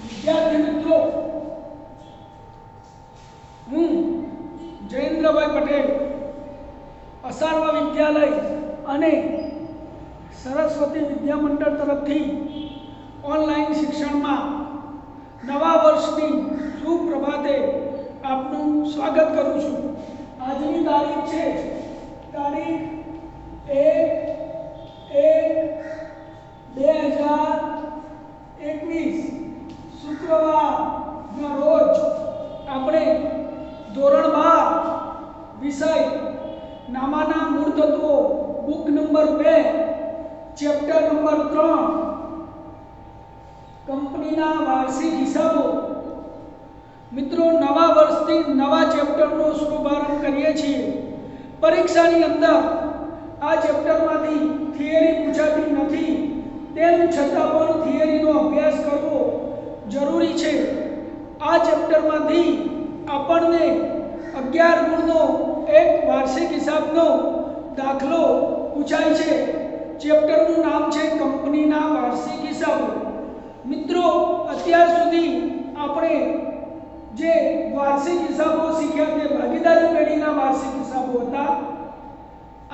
વિદ્યાર્થી મિત્રો, હું જયેન્દ્રભાઈ પટેલ અસારવા વિદ્યાલય અને સરસ્વતી વિદ્યા મંડળ તરફથી ઓનલાઈન શિક્ષણમાં નવા વર્ષની શુભ પ્રભાતે આપનું સ્વાગત કરું છું। આજની તારીખ છે તારીખ 1/1/2021 શુક્રવારના રોજ આપણે ધોરણ 12 વિષય નામાના મૂળ તત્વો બુક નંબર 2 ચેપ્ટર નંબર 3 કંપનીના વાર્ષિક હિસાબો। મિત્રો, નવા વર્ષથી નવા ચેપ્ટરનો શુભારંભ કરીએ છીએ। પરીક્ષાની અંદર આ ચેપ્ટરમાંથી થિયરી પૂછાતી નથી, તેમ છતાં પણ થિયરીનો અભ્યાસ કરવો જરૂરી છે। આ ચેપ્ટરમાંથી આપણને 11 ગુણનો એક વાર્ષિક હિસાબનો દાખલો પૂછાય છે। ચેપ્ટરનું નામ છે કંપનીના વાર્ષિક હિસાબો। મિત્રો, અત્યાર સુધી આપણે જે વાર્ષિક હિસાબો શીખ્યા તે ભાગીદારી પેઢીના વાર્ષિક હિસાબો હતા।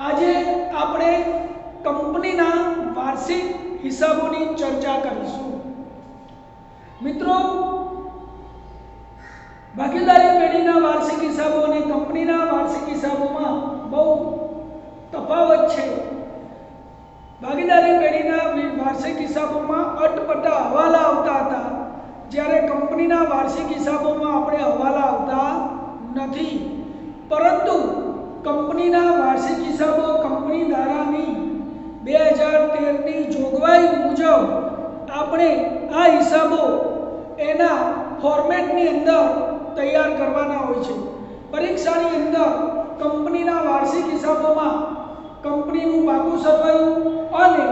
આજે આપણે કંપનીના વાર્ષિક હિસાબોની ચર્ચા કરીશું। મિત્રો, ભાગીદારી પેઢીના વાર્ષિક હિસાબો અને કંપનીના વાર્ષિક હિસાબોમાં બહુ તફાવત છે। ભાગીદારી પેઢીના વાર્ષિક હિસાબોમાં અટપટા હવાલા આવતા હતા, જ્યારે કંપનીના વાર્ષિક હિસાબોમાં આપણે હવાલા આવતા નથી। પરંતુ કંપનીના વાર્ષિક હિસાબો કંપની ધારાની 2013ની જોગવાઈ મુજબ આપણે આ હિસાબો એના ફોર્મેટની અંદર તૈયાર કરવાના હોય છે। પરીક્ષાની અંદર કંપનીના વાર્ષિક હિસાબોમાં કંપનીનું પાકું સરવાયું અને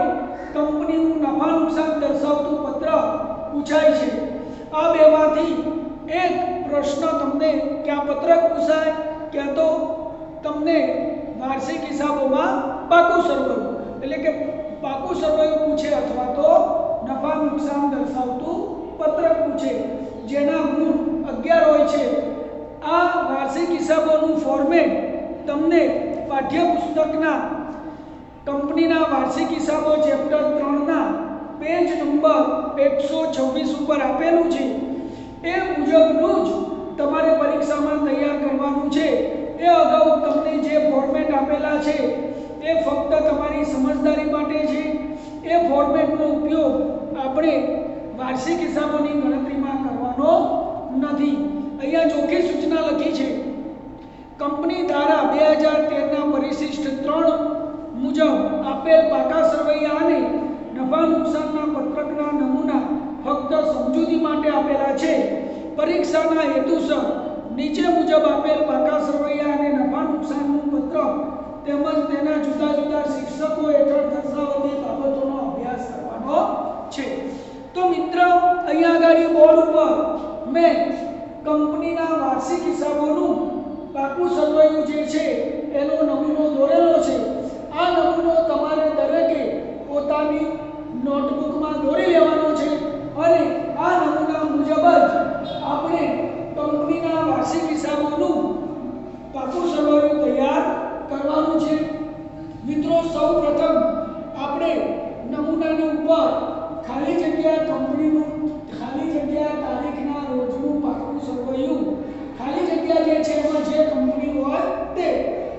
કંપનીનું નફા નુકસાન દર્શાવતું પત્ર પૂછાય છે। આ બેમાંથી એક પ્રશ્ન તમને ક્યાં પત્રક પૂછાય, ક્યાં તો તમને વાર્ષિક હિસાબોમાં પાકું સરવાયું એટલે કે પાકું સરવાયું પૂછે અથવા તો નફા નુકસાન દર્શાવતું પત્રક પૂછે, જેના ગુણ 11 હોય છે। આ વાર્ષિક હિસાબોનું ફોર્મેટ તમને પાઠ્યપુસ્તકના કંપનીના વાર્ષિક હિસાબો ચેપ્ટર 3ના પેજ નંબર 126 ઉપર આપેલું છે। એ મુજબનું જ તમારે પરીક્ષામાં તૈયાર કરવાનું છે। એ અગાઉ તમને જે ફોર્મેટ આપેલા છે એ ફક્ત તમારી સમજદારી માટે છે। એ ફોર્મેટનો ઉપયોગ આપણે વાર્ષિક હિસાબોની ગણતરીમાં કરવાનો નથી। અહીંયા ચોખ્ખી સૂચના લખી છે, કંપની ધારા 2013ના પરિશિષ્ટ 3 મુજબ આપેલ પાકા સરવૈયા અને નફા નુકસાનના પત્રકના નમૂના ફક્ત સમજૂતી માટે આપેલા છે। પરીક્ષાના હેતુસર નીચે મુજબ આપેલ પાકા સરવૈયા અને નફા નુકસાનનું પત્રક તેમજ તેના જુદા જુદા શિક્ષકો હેઠળ દર્શાવતી બાબતોનો અભ્યાસ કરવાનો છે। તો મિત્ર, અહીંયા આગળ બોર્ડ ઉપર મેં કંપનીના વાર્ષિક હિસાબોનું પાકું સરવૈયું જે છે એનો નમૂનો દોરેલો છે। આ નમૂનો તમારે દરેકે પોતાની નોટબુકમાં દોરી લેવાનો છે અને આ નમૂના મુજબ જ આપણે કંપનીના વાર્ષિક હિસાબોનું પાકું સરવૈયું તૈયાર કરવાનું છે। મિત્રો, સૌપ્રથમ આપણે નમૂનાની ઉપર ખાલી જગ્યા કંપનીનું ખાલી જગ્યા તારીખના રોજનું પાકું સરવૈયું ખાલી જગ્યા જે છે એમાં જે કંપની હોય તે,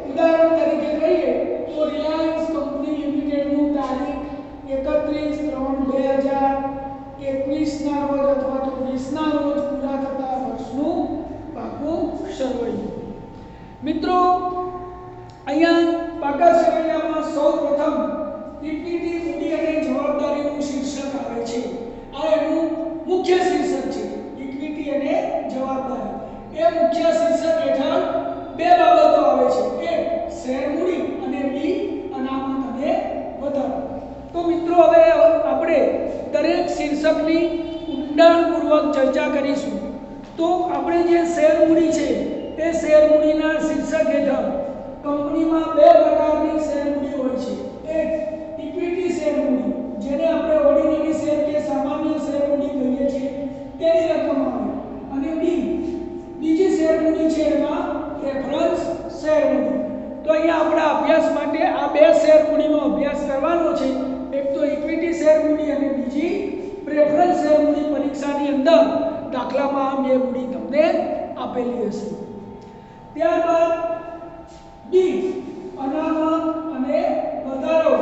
ઉદાહરણ તરીકે કહીએ તો રિલાયન્સ કંપની લિમિટેડનું તારીખ 31/3/2021ના રોજ અથવા તો 20ના રોજ પૂરા થતા વર્ષનું પાકું સરવૈયું। મિત્રો, અહીંયા પાકા સરવૈયામાં સૌપ્રથમ ઇક્વિટી, મૂડી અને જવાબદારીનું શીર્ષક આવે છે। આ એનું મુખ્ય શીર્ષક છે, ઇક્વિટી અને જવાબદારી। એ મુખ્ય શીર્ષક હેઠળ બે બાબતો આવે છે, એક શેર મૂડી અને બી અનામત અને વધારો। તો મિત્રો, હવે આપણે દરેક શીર્ષકની ઊંડાણપૂર્વક ચર્ચા કરીશું। તો આપણે જે શેર મૂડી છે એ શેર મૂડીના શીર્ષક હેઠળ કંપનીમાં બે પ્રકારની શેર મૂડી હોય છે। એક ઇક્વિટી શેર મૂડી, જેને આપણે ઓર્ડિનરી શેર કે સામાન્ય શેર મૂડી કહીએ છીએ, તેની પ્રેફરન્સ શેર મૂડી પરીક્ષાની અંદર દાખલામાં આ બે મૂડી તમને આપેલી હશે. ત્યારબાદ બી અનામત અને વધારો.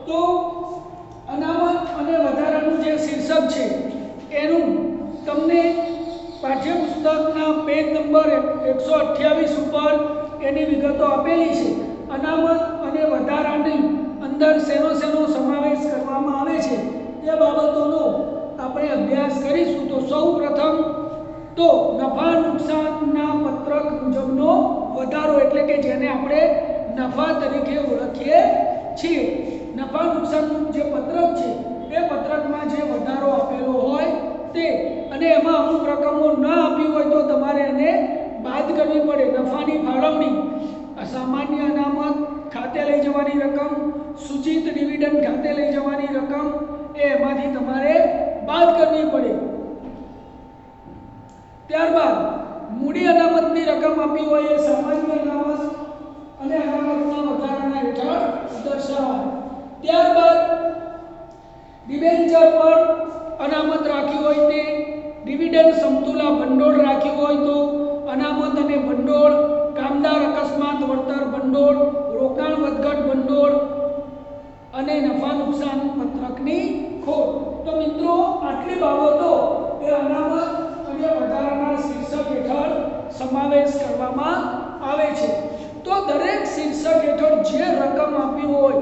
તો અનામત અને વધારાનું જે શીર્ષક છે એનું તમને પાઠ્યપુસ્તકના પેજ નંબર 128 ઉપર એની વિગતો આપેલી છે. અનામત અને વધારાની અંદર શેનો સમાવેશ કરવામાં આવે છે તે બાબતોનો આપણે અભ્યાસ કરીશું. તો સૌ પ્રથમ તો નફા નુકસાનના પત્રક મુજબનો વધારો એટલે કે જેને આપણે નફા તરીકે ઓળખીએ છીએ. નફા નુકસાનનું જે પત્રક છે એ પત્રકમાં જે વધારો આપેલો હોય તે, અને એમાં અમુક રકમો ન આપી હોય તો તમારે એને બાદ કરવી પડે. નફાની ફાળવણી, સામાન્ય અનામત ખાતે લઈ જવાની રકમ, સૂચિત ડિવિડન્ડ ખાતે લઈ જવાની રકમ એ એમાંથી તમારે બાદ કરવી પડે. ત્યારબાદ મૂડી અનામતની રકમ આપી હોય એ સામાન્ય અનામત અને અનામતના વધારાના હેઠળ દર્શાવવા. ત્યારબાદ ડિબેન્ચર પર અનામત રાખી હોય તે, ડિવિડન્ડ સમતુલા ભંડોળ રાખ્યું હોય તો, અનામત અને ભંડોળ, કામદાર અકસ્માત વળતર ભંડોળ, રોકાણ વધઘટ ભંડોળ અને નફા નુકસાન પત્રકની ખોટ. તો મિત્રો આટલી બાબતો એ અનામત અને વધારાના શીર્ષક હેઠળ સમાવેશ કરવામાં આવે છે. તો દરેક શીર્ષક હેઠળ જે રકમ આપી હોય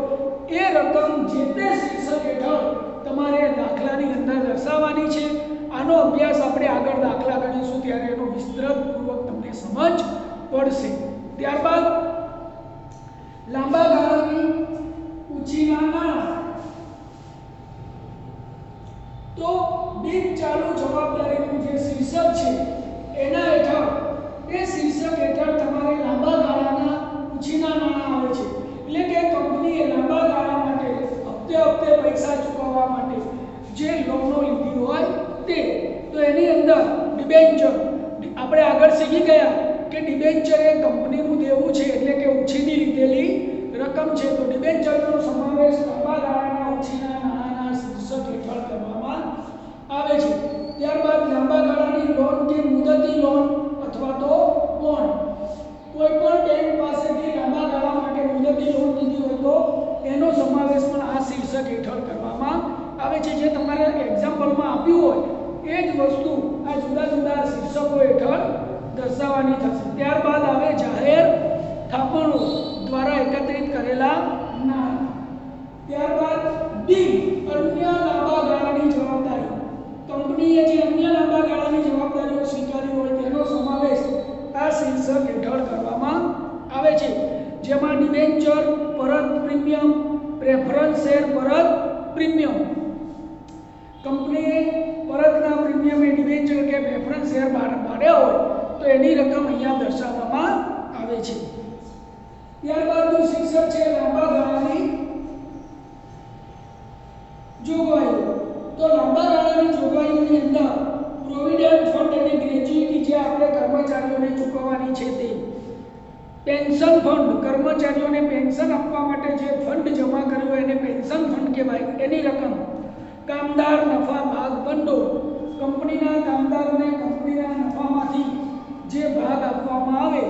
એ રકમ જે તે શીર્ષક હેઠળ તમારે દાખલાની અંદર દર્શાવવાની છે. આનો અભ્યાસ આપણે આગળ દાખલા ગણીશું ત્યારે એનો વિસ્તૃતપૂર્વક તમને સમજ પડશે. ત્યારબાદ લાંબા ગાળાની ઉછીના નાણાં. તો બિન ચાલુ જવાબદારીનું જે શીર્ષક છે એના હેઠળ એ શીર્ષક હેઠળ તમારે લાંબા ગાળાના ઉછીના નાણાં આવે છે. એટલે કે કંપનીએ લાંબા ગાળા માટે હપ્તે પૈસા ચૂકવવા માટે જે લોનો લીધી હોય તે. તો એની અંદર ડિબેન્ચર, આપણે આગળ શીખી ગયા કે ડિબેન્ચર એ કંપનીનું દેવું છે એટલે કે ઉછીની લીધેલી રકમ છે. તો ડિબેન્ચરનો સમાવેશ લાંબા ગાળાના ઉછીના નાણાંના શીર્ષક હેઠળ કરવામાં આવે છે. ત્યારબાદ લાંબા ગાળાની લોન કે મુદતી લોન અથવા તો બોન્ડ. કોઈ પણ બેંક પાસેથી લાંબા ગાળા માટે મુદતી લોન લીધી હોય તો એનો સમાવેશ પણ આ શીર્ષક હેઠળ કરવામાં આવે છે. જે તમારે એક્ઝામ્પલમાં આપ્યું હોય એ જ વસ્તુ આ જુદા જુદા શીર્ષકો હેઠળ દર્શાવવાની થશે. ત્યારબાદ આવે જાહેર થાપણો દ્વારા એકત્રિત કરેલા નાણાં. ત્યારબાદ બી અન્ય લાંબા ગાળાની જવાબદારી. કંપનીએ જે અન્ય લાંબા ગાળાની જવાબદારીઓ સ્વીકારી હોય તેનો સમાવેશ આ શીર્ષક હેઠળ કરવામાં આવે છે. જેમાં ડિબેન્ચર પરત પ્રીમિયમ, પ્રેફરન્સ શેર પરત પ્રીમિયમ. કંપનીએ પરતના પ્રીમિયમ એ ડિબેન્ચર કે પ્રેફરન્સ શેર ભાડ્યા હોય તો એની રકમ અહીંયા દર્શાવવામાં આવે છે. ત્યારબાદનું શીર્ષક છે લાંબા ગાળાની જોગવાઈઓ. તો લાંબા ગાળાની જોગવાઈઓની અંદર પ્રોવિડન્ટ ફંડ અને ગ્રેચ્યુટી જે આપણે કર્મચારીઓને ચૂકવવાની છે તે, પેન્શન ફંડ, કર્મચારીઓને પેન્શન આપવા માટે જે ફંડ જમા કર્યું હોય એને પેન્શન ફંડ કહેવાય, એની રકમ, કામદાર નફા ભાગ ભંડોળ, કંપનીના કામદારોને કંપનીના નફામાંથી જે ભાગ આપવામાં આવે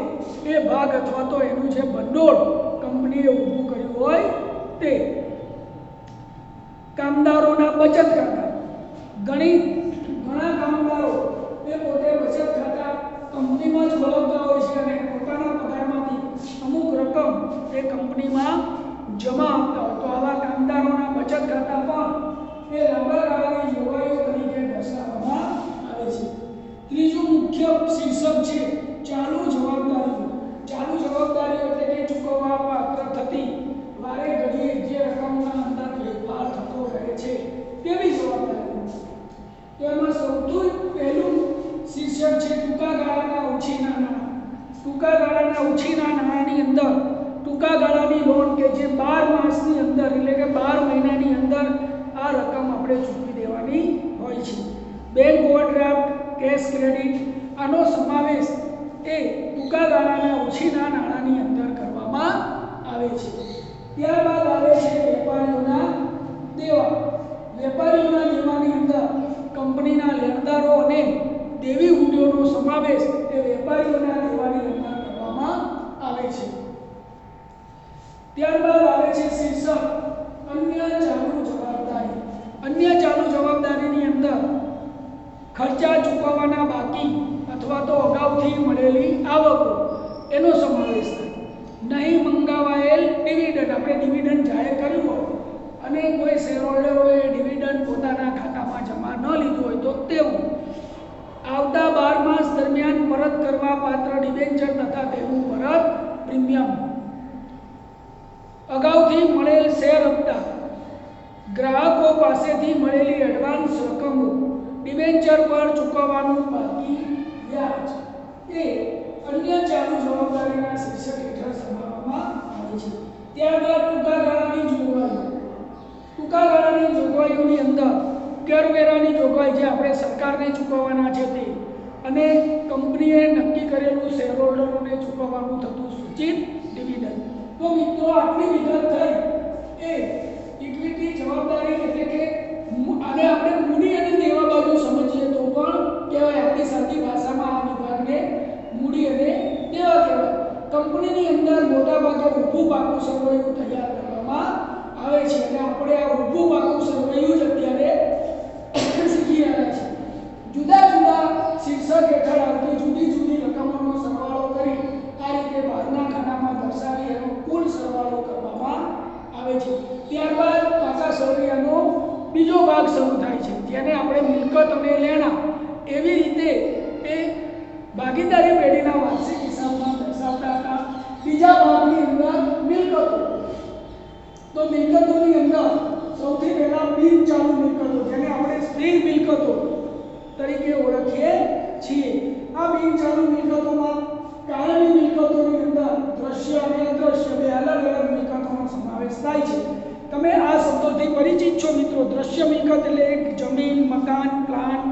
એ ભાગ અથવા તો એનું જે ભંડોળ કંપનીએ ઊભું કર્યું હોય તે, કામદારોના બચત ખાતા. ઘણા કામદારો એ પોતે બચત ખાતા કંપનીમાં જ ખોલાવતા હોય છે અને પોતાના પગારમાંથી અમુક રકમ એ કંપનીમાં જમા આપતા હોય. તો આવા કામદારોના બચત ખાતા પણ એ લાંબા ગાળાની જોગવાઈઓ તરીકે દર્શાવવામાં આવે છે. ત્રીજું મુખ્ય શીર્ષક છે ચાલુ જવાબદારીઓ. ચાલુ જવાબદારીઓ એટલે કે ચૂકવવા પાત્ર થતી વારે ઘડીએ જે રકમના અંદર ફેરફાર થતો રહે છે તેવી જવાબદારીઓ. તો એમાં સૌથી પહેલું શીર્ષક છે ટૂંકા ગાળાના ઉછીના નાણાં. ટૂંકા ગાળાના ઉછીના નાણાંની અંદર ટૂંકા ગાળાની લોન કે જે 12 માસની અંદર એટલે કે 12 મહિનાની અંદર આ રકમ આપણે ચૂકવી દેવાની હોય છે. બેંક ઓવરડ્રાફ્ટ, કેશ ક્રેડિટ આનો સમાવેશ એ ટૂંકા ગાળાના ઉછીના નાણાંની અંદર કરવામાં આવે છે. ત્યારબાદ આવે છે વેપારીઓના દેવા. વેપારીઓના દેવાની અંદર કંપનીના લેણદારો અને દેવી હુંડીઓનો સમાવેશ એ વેપારીઓના દેવાની અંદર કરવામાં આવે છે. ત્યારબાદ આવે છે શીર્ષક અન્ય ચાલુ જવાબદારી. અન્ય ચાલુ જવાબદારીની અંદર ખર્ચા ચૂકવવાના બાકી અથવા તો અગાઉથી મળેલી આવકો એનો સમાવેશ થાય. નહીં મંગાવાયેલ ડિવિડન્ડ, આપણે ડિવિડન્ડ જાહેર કર્યું હોય અને કોઈ શેર હોલ્ડરોએ ડિવિડન્ડ પોતાના ખાતામાં જમા ન લીધું હોય તો તેવું. આવતા 12 માસ દરમિયાન પરત કરવા પાત્ર ડિબેન્ચર તથા તેનું પરત પ્રીમિયમ. અગાઉથી મળેલ શેર હપ્તા, ગ્રાહકો પાસેથી મળેલી એડવાન્સ રકમો, ડિબેન્ચર પર ચૂકવવાનું બાકી વ્યાજ એ અન્ય ચાલુ જવાબદારીના શીર્ષક હેઠળ સમાવવામાં આવે છે. ત્યારબાદ ટૂંકા ગાળાની જોગવાઈઓ. ટૂંકા ગાળાની જોગવાઈઓની અંદર કરવેરાની જોગવાઈ જે આપણે સરકારને ચૂકવવાના છે તે, અને કંપનીએ નક્કી કરેલું શેર હોલ્ડરોને ચૂકવવાનું થતું સૂચિત ડિવિડન્ડ. તો મિત્રો આટલી વિગત થઈ એ ઇક્વિટી જવાબદારી એટલે કે આને આપણે મૂડી અને દેવા બાજુ સમજીએ તો પણ કહેવાય. આપણી સાદી ભાષામાં આ વિભાગને મૂડી અને દેવા કહેવાય. કંપનીની અંદર મોટા ભાગે ઊભું પાકું સરવૈયું તૈયાર કરવામાં આવે છે અને આપણે આ ઊભું પાકું સરવૈયું જ અત્યારે શીખી રહ્યા છીએ. જુદા જુદા શીર્ષક હેઠળ આવતી જુદી જુદી રકમોનો સરવાળો કરી આ રીતે બહારના ખાનામાં દર્શાવી એનો કુલ સરવાળો કરવામાં આવે છે. ત્યારબાદ પાકા સરવૈયાનો બીજો ભાગ શરૂ થાય છે જેને આપણે મિલકત અને લેણા એવી રીતે એ ભાગીદારી પેઢીના વાર્ષિક હિસાબમાં દર્શાવતા હતા. બીજા ભાગની અંદર મિલકતો. તો મિલકતોની અંદર સૌથી પહેલા બિનચાલુ મિલકતો જેને આપણે સ્થિર મિલકતો તરીકે ઓળખીએ છીએ. આ બિનચાલુ મિલકતોમાં કાયમી મિલકતોની અંદર દ્રશ્ય અને અદ્રશ્ય બે અલગ અલગ મિલકતોનો સમાવેશ થાય છે. તમે આ શબ્દોથી પરિચિત છો મિત્રો. દ્રશ્ય મિલકત એટલે એક જમીન, મકાન, પ્લાન્ટ,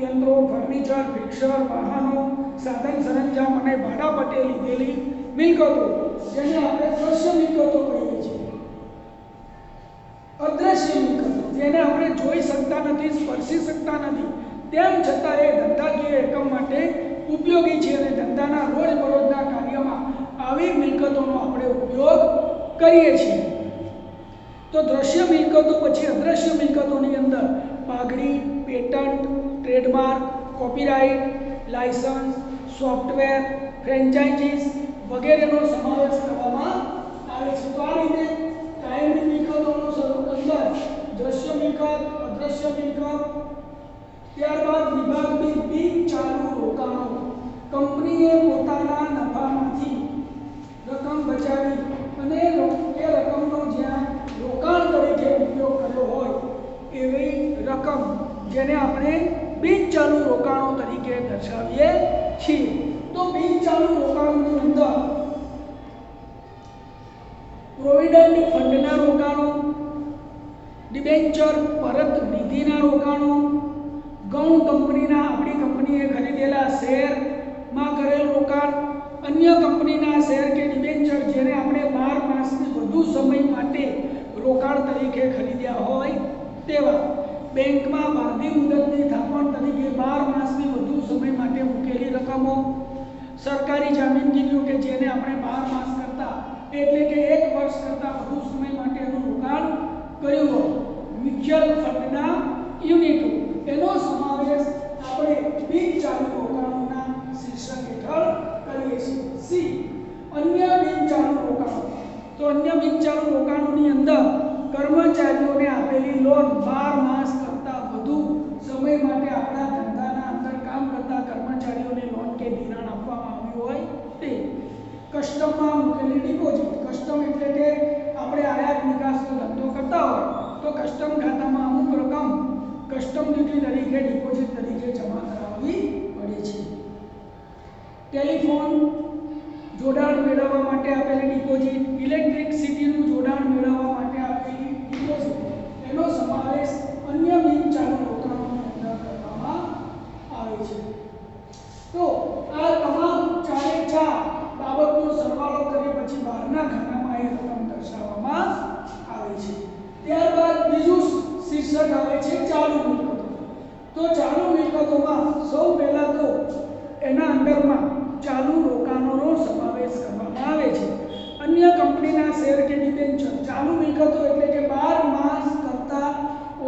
યંત્રો, ફર્નિચર, ફિક્સર, વાહનો, સાધન સરંજામ અને ભાડા પટ્ટે લીધેલી મિલકતો જેને આપણે દ્રશ્ય મિલકતો કહીએ છીએ. અદ્રશ્ય મિલકતો જેને આપણે જોઈ શકતા નથી, સ્પર્શી શકતા નથી, તેમ છતાં એ ધંધાકીય એકમ માટે ઉપયોગી છે અને ધંધાના રોજબરોજના કાર્યમાં આવી મિલકતોનો આપણે ઉપયોગ કરીએ છીએ. તો દ્રશ્ય મિલકતો પછી અદ્રશ્ય મિલકતોની અંદર પાઘડી, patent, trademark, copyright, licence, software, franchises વગેરેનો સમાવેશ કરવામાં આવે છે. તો આ રીતે કાયમી મિલકતોનો અંદર દ્રશ્ય મિલકત, અદ્રશ્ય મિલકત. ત્યારબાદ વિભાગ બી બિનચાલુ રોકાણો. કંપનીએ પોતાના નફામાંથી રકમ બચાવી અને એ રકમનો જ્યાં રોકાણ તરીકે ઉપયોગ કર્યો હોય એવી રકમ જેને આપણે બિનચાલુ રોકાણો તરીકે દર્શાવીએ છીએ. તો બિનચાલુ રોકાણોની અંદર પ્રોવિડન્ટ ફંડના રોકાણો, ડિબેન્ચર પરત નિધિના રોકાણો, ગૌણ કંપનીના આપણી કંપનીએ ખરીદેલા શેરમાં કરેલ રોકાણ, અન્ય કંપનીના શેર કે ડિબેન્ચર જેને આપણે 12 માસથી વધુ સમય માટે રોકાણ તરીકે ખરીદ્યા હોય તેવા, બેંકમાં વાર્ષિક મુદતની થાપણ તરીકે 12 માસથી વધુ સમય માટે મૂકેલી રકમો, સરકારી જામીનગીરીઓ કે જેને આપણે 12 માસ કરતા એટલે કે 1 વર્ષ કરતા વધુ સમય માટેનું રોકાણ કર્યું હોય, મ્યુચ્યુઅલ ફંડના યુનિટો એનો સમાવેશ આપણે બિનચાલુ રોકાણોના શીર્ષક હેઠળ કરીએ છીએ. સી અન્ય બિનચાલુ રોકાણો. તો અન્ય બિનચાલુ રોકાણોની અંદર કર્મચારીઓને આપેલી લોન 12 માસ કરતા વધુ સમય માટે આપણા ધંધાના અંદર કામ કરતા કર્મચારીઓને લોન કે ધિરાણ આપવામાં આવ્યું હોય તે, કસ્ટમમાં મૂકેલી ડિપોઝિટ. કસ્ટમ એટલે કે આપણે આયાત નિકાસનો ધંધો કરતા હોય તો કસ્ટમ ખાતામાં અમુક રકમ કસ્ટમ ડ્યુટી તરીકે ડિપોઝિટ તરીકે જમા કરાવવી પડે છે. ટેલિફોન જોડાણ મેળવવા માટે આપેલી ડિપોઝિટ, ઇલેક્ટ્રિસિટીનું જોડાણ મેળવવા માટે આપેલી ડિપોઝિટ એનો સમાવેશ અન્ય બિનચાલુ રોકાણોની અંદર કરવામાં આવે છે. તો આ તમામ ચારે ચાર બાબતનો સરવાળો કરી પછી બહારના ખાનામાં એ રકમ દર્શાવવામાં આવે છે. ત્યારબાદ બીજું શીર્ષક આવે તો ચાલુ મિલકતોમાં સૌ પહેલા તો એના અંદરમાં ચાલુ રોકાણોનો સમાવેશ કરવામાં આવે છે. અન્ય કંપનીના શેર કે ડિબેન્ચર. ચાલુ મિલકતો એટલે કે 12 માસ કરતા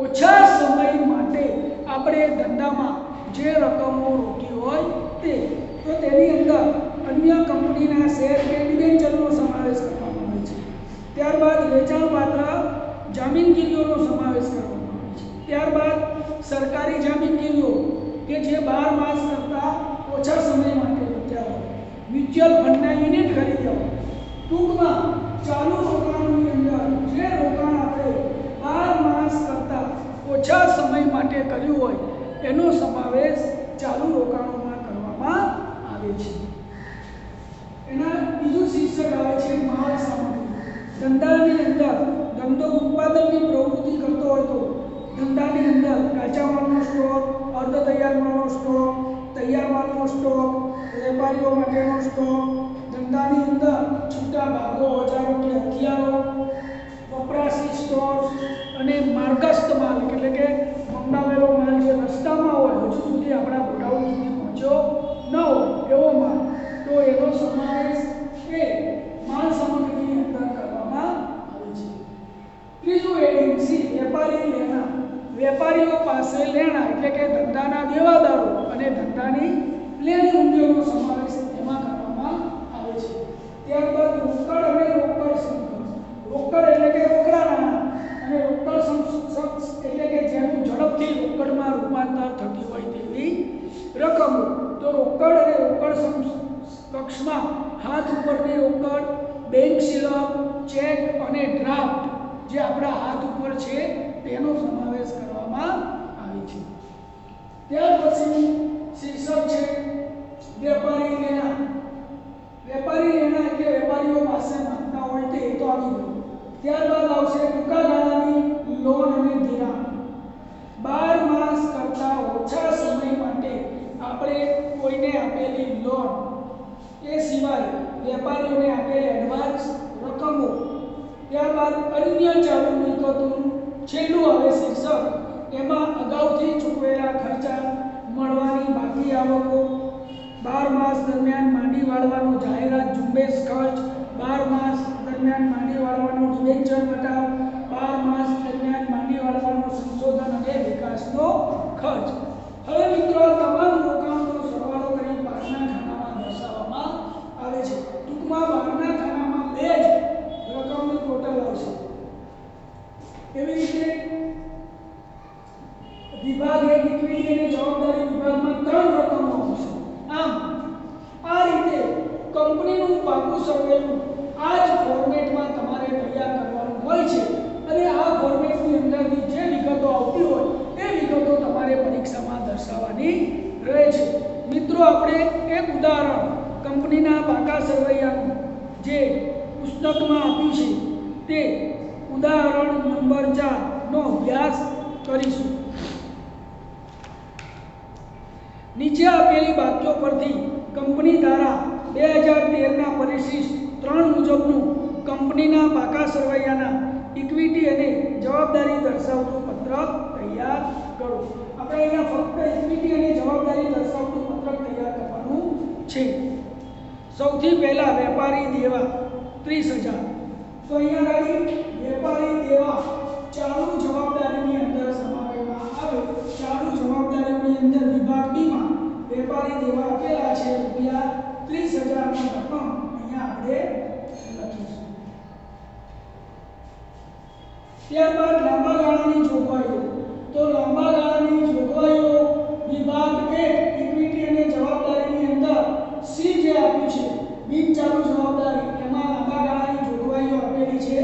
ઓછા સમય માટે આપણે ધંધામાં જે રકમો રોકી હોય તે, તો તેની અંદર અન્ય કંપનીના શેર કે ડિબેન્ચરનો સમાવેશ કરવામાં આવે છે. ત્યારબાદ વેચાણપાત્ર જામીનગીરીઓનો સમાવેશ કરવામાં આવે છે. ત્યારબાદ સરકારી જામીનગીરીઓ કે જે 12 માસ કરતા ઓછા સમય માટે રૂપિયા હોય. મ્યુચ્યુઅલ ફંડના યુનિટ ખરીદ્યા હોય. ટૂંકમાં ચાલુ રોકાણોની અંદર જે રોકાણ આપણે 12 માસ કરતા ઓછા સમય માટે કર્યું હોય એનો સમાવેશ ચાલુ રોકાણોમાં કરવામાં આવે છે. એના બીજું શીર્ષક આવે છે માલ સામગ્રી. ધંધાની અંદર ધંધો ઉત્પાદનની પ્રવૃત્તિ કરતો હોય તો ધંધાની અંદર કાચા માલનો સ્ટોક, અર્ધ તૈયાર માલનો સ્ટોક, તૈયાર માલનો સ્ટોક, વેપારીઓ માટેનો સ્ટોક, ધંધાની અંદર છૂટા ભાગો, ઓજારો કે હથિયારો, વપરાશી સ્ટોક અને માર્ગસ્થ માલ એટલે કે મંગાવેલો માલ જે રસ્તામાં હોય હજુ સુધી આપણા ગોડાઉન સુધી પહોંચ્યો ન હોય એવો માલ, તો એનો સમાવેશ એ માલ સામગ્રીની અંદર કરવામાં આવે છે. ત્રીજું હેડિંગ સી, વેપારી લેણા. વેપારીઓ પાસે લેણા એટલે કે ધંધાના દેવાદારો અને ધંધાની લેણી ઉંધીઓનો સમાવેશ એમાં કરવામાં આવે છે. ત્યારબાદ રોકડ અને રોકડ સંકલન. રોકડ એટલે કે રોકડા નાણાં અને રોકડ એટલે કે જેનું ઝડપથી રોકડમાં રૂપાંતર થતી હોય તેવી રકમો. તો રોકડ અને રોકડ કક્ષમાં હાથ ઉપરની રોકડ, બેંક શિલક, ચેક અને ડ્રાફ્ટ જે આપણા હાથ ઉપર છે તેનો સમાવેશ કરવામાં આવે છે. ત્યાર પછી શીર્ષક છે વેપારી લેણા. વેપારી લેણા એટલે વેપારીઓ પાસે માંગતા હોય તે તો આવી ગયું. ત્યારબાદ આવશે ટૂંકા ગાળાની લોન અને ધિરાણ. 12 માસ કરતા ઓછા સમય માટે આપણે કોઈને આપેલી લોન, એ સિવાય વેપારીઓને આપેલ એડવાન્સ રકમો, ત્યારબાદ અન્ય ચાલુ મિલકતોનું છેલ્લું આવે શીર્ષક, એમાં અગાઉથી ચૂકવેલા ખર્ચા, મળવાની બાકી આવકો, 12 માસ દરમિયાન માંડી વાળવાનો જાહેરાત ઝુંબેશ ખર્ચ, 12 માસ દરમિયાન માંડી વાળવાનો ડિબેન્ચર બતાવ, 12 માસ દરમિયાન માંડી વાળવાનો સંશોધન અને વિકાસનો ખર્ચ. હવે મિત્રો આ તમામ રોકાણોનો સરવાળો કરી બહારના ખાનામાં દર્શાવવામાં આવે છે. ટૂંકમાં બહારના ખાનામાં બે જ રકમનું ટોટલ આવશે. એવી રીતે વિભાગ એક ઇક્વિટી અને જવાબદારી વિભાગમાં 3 રકમો આવશે. આમ આ રીતે કંપનીનું પાકું સરવેનું આ જ ફોર્મેટમાં તમારે તૈયાર કરવાનું હોય છે અને આ ફોર્મેટની અંદરની જે વિગતો આવતી હોય એ વિગતો તમારે પરીક્ષામાં દર્શાવવાની રહે છે. મિત્રો આપણે એક ઉદાહરણ કંપનીના પાકા સરવૈયાનું જે પુસ્તકમાં આપ્યું છે તે ઉદાહરણ નંબર 4 નો અભ્યાસ કરીશું. નીચે આપેલી બાબતો પરથી કંપની દ્વારા 2013ના પરિશિષ્ટ 3 મુજબનું કંપનીના પાકા સરવૈયાના ઇક્વિટી અને જવાબદારી દર્શાવતું પત્રક તૈયાર કરો. આપણે અહીંયા ફક્ત ઇક્વિટી અને જવાબદારી દર્શાવતું પત્રક તૈયાર કરવાનું છે. સૌથી પહેલા વેપારી દેવા 30,000. તો અહીંયા આગળ વેપારી દેવા ચાલુ જવાબદારીની અંદર સમાવેશમાં આવે. ચાલુ જવાબદારીની અંદર વિભાગ બી માં વેપારી દેવા આપેલા છે રૂપિયા 30,000 ની રકમ અહીંયા આપણે લખીશું. ત્યારબાદ લાંબા ગાળાની જોગવાઈઓ. તો લાંબા ગાળાની જોગવાઈઓ વિભાગ 1 ઇક્વિટી અને જવાબદારીની અંદર સી જે આપ્યું છે બિન ચાલુ જવાબદારી, એમાં લાંબા ગાળાની જોગવાઈઓ આપેલી છે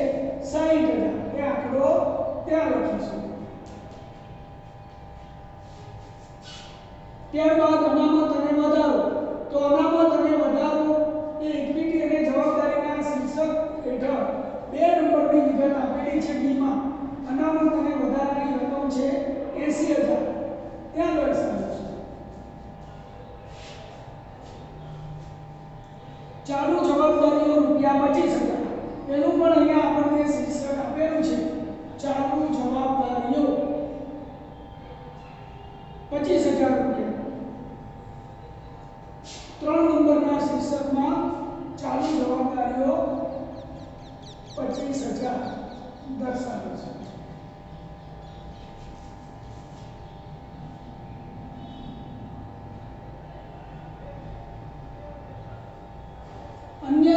60,000. એ આંકડો ત્યાં લખીશું. ત્યારબાદ અનામત અને વધારો. તો અનામત અને વધારો એ ઇક્વિટી અને જવાબદારીના શીર્ષક હેઠળ 2 નંબરની વિગત આપેલી છે. બીમાં અનામત અને વધારાની રકમ છે 80,000. ત્યાં દર્શાવેલ છે. ચાલુ જવાબદારીઓ રૂપિયા 25,000. એનું પણ અહીંયા આપણને શીર્ષક આપેલું છે ચાલુ જવાબદારીઓ. 25,000 રૂપિયા। 3 નંબરના શીર્ષકમાં ચાલુ જવાબદારીઓ 25,000 દર્શાવે છે। अन्य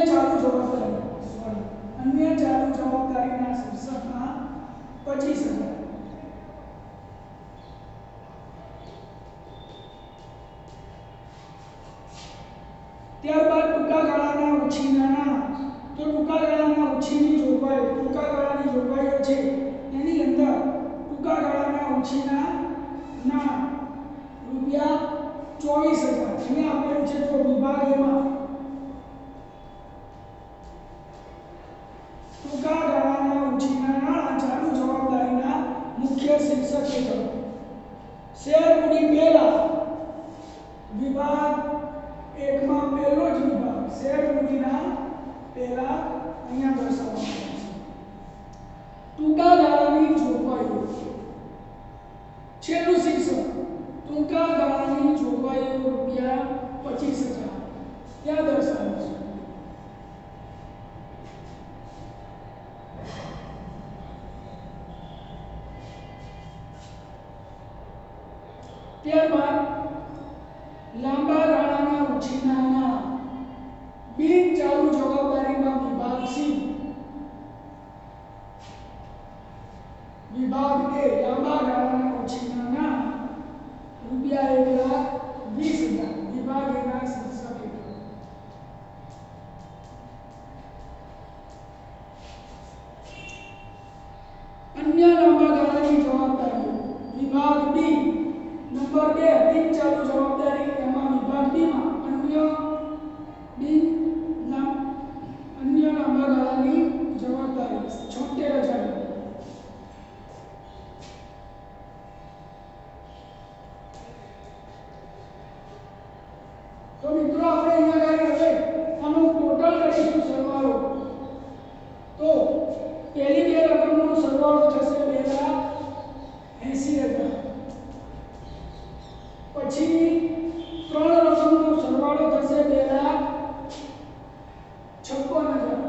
चालू जवाबदारीना शीर्षकમાં 25,000। ત્યારબાદ ટૂંકા ગાળાના ઉછીનાના, તો ટૂંકા ગાળાના ઉછીની જોગવાઈ, ટૂંકા ગાળાની જોગવાઈઓ છે એની અંદર ટૂંકા ગાળાના ઉછીનાના રૂપિયા 24,000 અહીંયા આપેલું છે। તો વિભાગ એમાં ટૂંકા ગાળાના ઉછીના નાણાં ચાલુ જવાબદારીના મુખ્ય શીર્ષક હેઠળ શેર મૂડી પહેલા વિભાગ એકમાં પહેલો જ વિભાગ શેર મૂડીના પહેલા અહીંયા દર્શાવવામાં આવે છે। ટૂંકા ગાળાની જોગવાઈઓ છેલ્લું શીર્ષક ટૂંકા ગાળાની જોગવાઈઓ રૂપિયા 25,000 ત્યાં દર્શાવે છે। ત્યારબાદ લાંબા ગાળાના ઉછીનાના બિન ચાલુ જવાબદારીમાં વિભાગ સી, વિભાગ એ લાંબા ગાળાના ઉછીનાના રૂપિયા 1,20,000 વિભાગ એના શીર્ષક હેઠળ। અન્ય લાંબા ગાળાની જવાબદારીઓ વિભાગ ડી નંબર 2 બિન ચાલુ જવાબદારી એમાં વિભાગ ડી માં અન્ય લાંબા ગાળાની જવાબદારી 76,000। તો મિત્રો આપણે અહીંયા હવે આનો ટોટલ કરીશું સરવાળો। તો પહેલી બે રકમનો સરવાળો થશે 2,80,000। પછી 3 રકમનો સરવાળો થશે 2,56,000।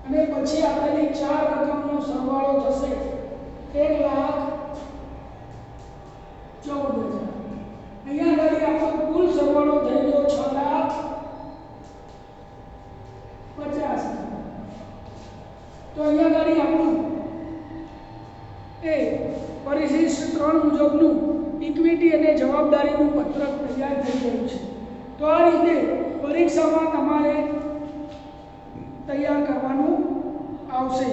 અને પછી આપેલી 4 રકમનો સરવાળો થશે 1,14,000। અહીંયા આગળ આપણો કુલ સરવાળો થઈ ગયો 6,50,000। તો અહીંયા આગળ આપણું એ પરિશિષ્ટ 3 મુજબનું ઇક્વિટી અને જવાબદારીનું પત્રક તૈયાર થઈ ગયું છે। તો આ રીતે પરીક્ષામાં તમારે તૈયાર કરવાનું આવશે।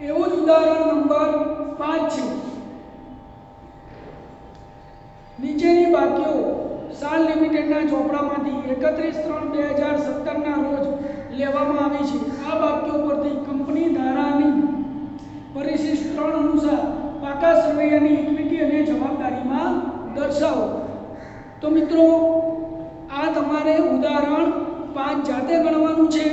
એવું જ ઉદાહરણ નંબર 5 છે। નીચેની બાકીઓ સાલ લિમિટેડના ચોપડામાંથી 31/3/2017 ના રોજ લેવામાં આવી છે। આ બાકીઓ પરથી કંપની ધારાની પરિશિષ્ટ 3 અનુસાર પાકા સરવૈયાની ઇક્વિટી અને જવાબદારીમાં દર્શાવો। તો મિત્રો આ તમારે ઉદાહરણ 5 જાતે ગણવાનું છે।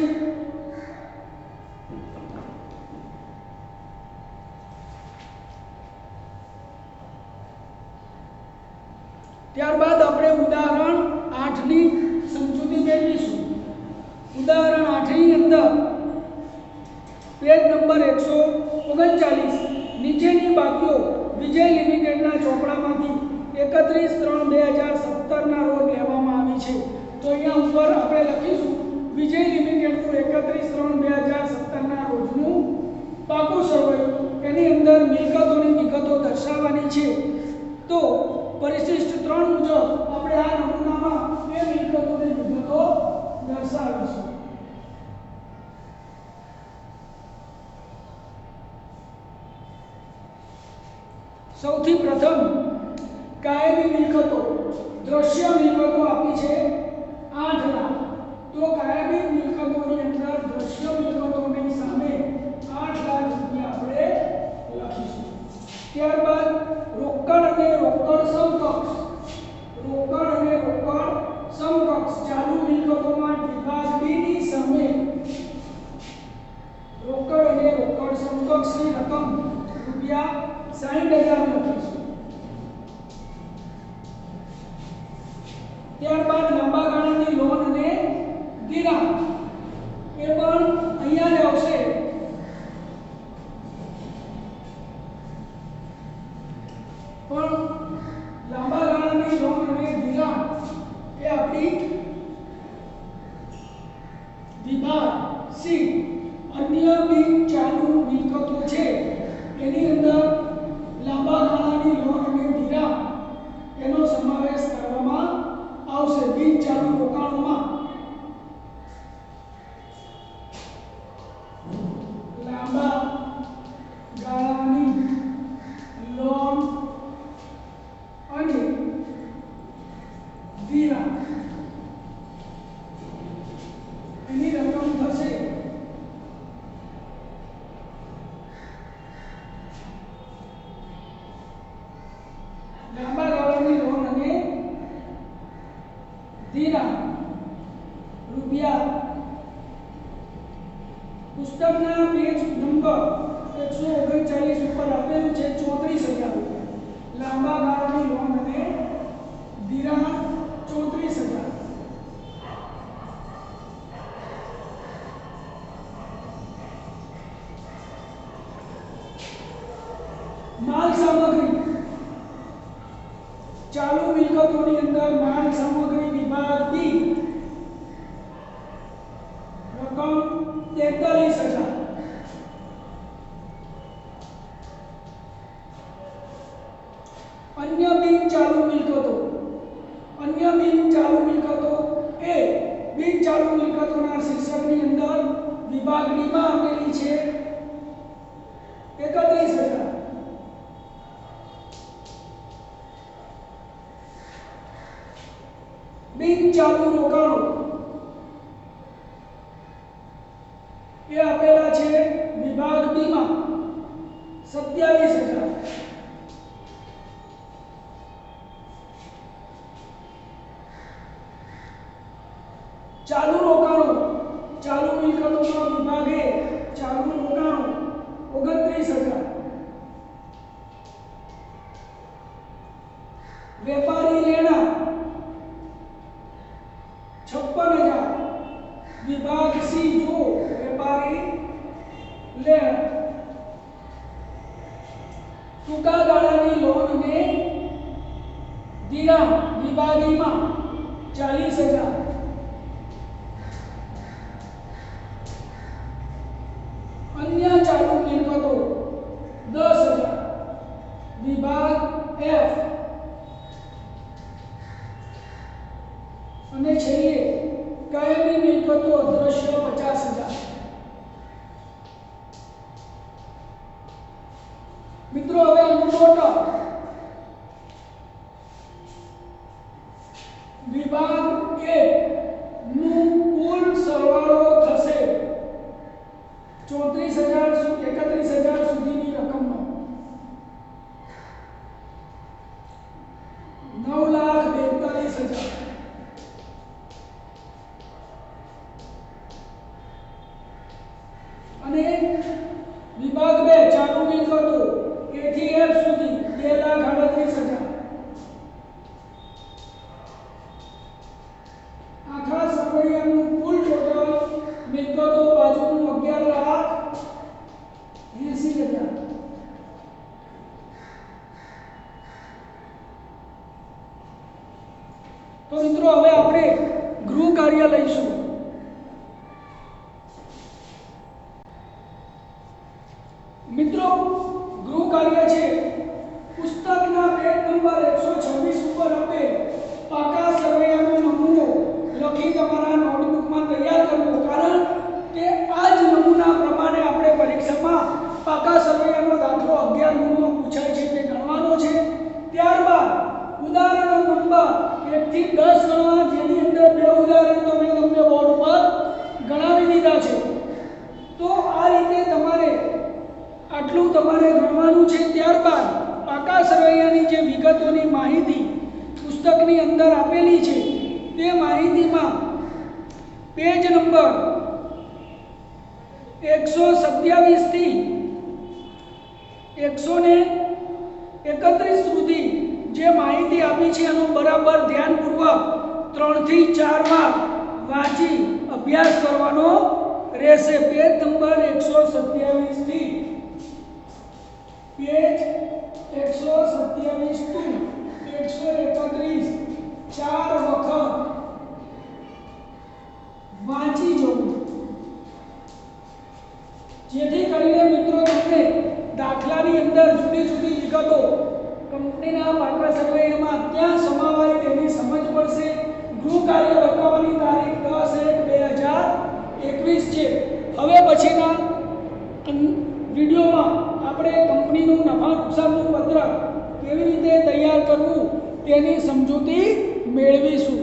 ત્યારબાદ આપણે ઉદાહરણ 8 ની સમજૂતી મેળવીશું। ઉદાહરણ 8 ની અંદર પેજ નંબર 139 નીચેની બાકીઓ વિજય લિમિટેડના ચોપડામાંથી 31/3/2017 ના રોજ લેવામાં આવી છે। તો અહીંયા ઉપર આપણે લખીશું વિજય લિમિટેડનું 31/3/2017 ના રોજનું પાકું સરવૈયું, એની અંદર મિલકતોની વિગતો દર્શાવવાની છે। તો પરિશિષ્ટ 3 મુજબ આપણે આ નમૂનામાં એ મિલકતોની વિગતો દર્શાવીશું। સૌથી પ્રથમ કાયમી મિલકતો, દ્રશ્ય મિલકતો આપી છે 8 લાખ। તો કાયમી મિલકતોની અંદર દ્રશ્ય મિલકતોની સામે 8 લાખ રૂપિયા આપણે લખીશું। ત્યારબાદ રોકડ અને રોકડ સમકક્ષ, રોકડ અને રોકડ સમકક્ષ ચાલુ મિલકતોમાં વિભાગ બી ની સામે સમકક્ષની રકમ રૂપિયા 60,000 લખીશું. ત્યારબાદ લાંબા ગાળાની લોન અને ધિરાણ એ પણ અહીંયા જ આવશે. પણ લાંબા ગાળાની લોન અને ધિરાણ એ આપણી વિભાગ સી અન્ય બિન ચાલુ મિલકતો છે. એની અંદર લાંબા ગાળાની લોન અને ધિરાણ એનો સમાવેશ કરવામાં આવશે. બિન ચાલુ રોકાણોમાં લાંબા ગાળાની લોન અને ધિરાણ એની રકમ થશે લાંબા ગાળાની લોન અને ધિરાણ રૂપિયા પુસ્તકના પેજ નંબર 139 ઉપર આપેલું છે 34,000 રૂપિયા. લાંબા ગાળાની લોન અને ધિરાણ 34,000. માલ સામગ્રી ચાલુ મિલકતોની અંદર માલ સામગ્રી વિભાગ બી રકમ 43,000. અન્ય બિન ચાલુ મિલકતો એ બિન ચાલુ મિલકતોના શીર્ષકની અંદર વિભાગ ડી માં આપેલી છે 31,000. બિન ચાલુ રોકાણો એ આપેલા છે વિભાગ બી માં 27,000. ચાલુ રોકાણો ચાલુ મિલકતોમાં વિભાગ એ ચાલુ રોકાણો 29,000. વેપારી લેણા 56,000. વિભાગ સી જો વેપારી લેણા. ટૂંકા ગાળાની લોન અને ધિરાણ વિભાગ ઈ માં 40,000. અન્ય ચાલુ મિલકતો 10,000. વિભાગ એફ. અને છેલ્લે કાયમી મિલકતો અદ્રશ્ય 50,000. મિત્રો હવે આનું ટોટલ વિભાગ એ નું કુલ સરવાળો થશે 31,000 સુધીની રકમનો 9,42,000. અને વિભાગ 2 ચાલુ મિલકતો એ થી એફ સુધી 2,38,000. આખા સરવૈયાનું કુલ ટોટલ મિલકતો બાજુનું 11,80,000. તો મિત્રો હવે આપણે ગૃહ કાર્ય લઈશું. મિત્રો ગૃહ કાર્ય છે પુસ્તકના પેજ નંબર 126 ઉપર આપેલ પાકા સરવૈયાનો નમૂનો લખી તમારા નોટબુકમાં તૈયાર કરવો. કારણ કે આ જ નમૂના પ્રમાણે આપણે પરીક્ષામાં પાકા સરવૈયાનો દાખલો 11 ગુણનો પૂછાય છે તે ગણવાનો છે. ત્યારબાદ ઉદાહરણ નંબર 1 થી 10 ગણવા, જેની અંદર બે ઉદાહરણ તો મેં તમને બોર્ડ પર ગણાવી દીધા છે. તો આ રીતે તમારે આટલું તમારે ગણવાનું છે. ત્યારબાદ પાકા સરવૈયાની જે વિગતોની માહિતી પુસ્તકની અંદર આપેલી છે તે માહિતીમાં પેજ નંબર 127 થી 131 સુધી જે માહિતી આપી છે એનો બરાબર ધ્યાનપૂર્વક 3 થી 4 વાર વાંચી અભ્યાસ કરવાનો રહેશે. પેજ નંબર 127 થી પેજ 127 થી 131 4 વખત વાંચી જવું, જેથી કરીને મિત્રો તમને દાખલાની અંદર જુદી જુદી વિગતો કંપનીના પાકા સર્વેમાં ક્યાં સમાવાય તેની સમજ પડશે. ગૃહ કાર્ય બતાવવાની તારીખ 10/1/2021 છે. હવે પછીના વિડીયોમાં આપણે કંપનીનું નફા નુકસાનનું પત્રક કેવી રીતે તૈયાર કરવું તેની સમજૂતી મેળવીશું.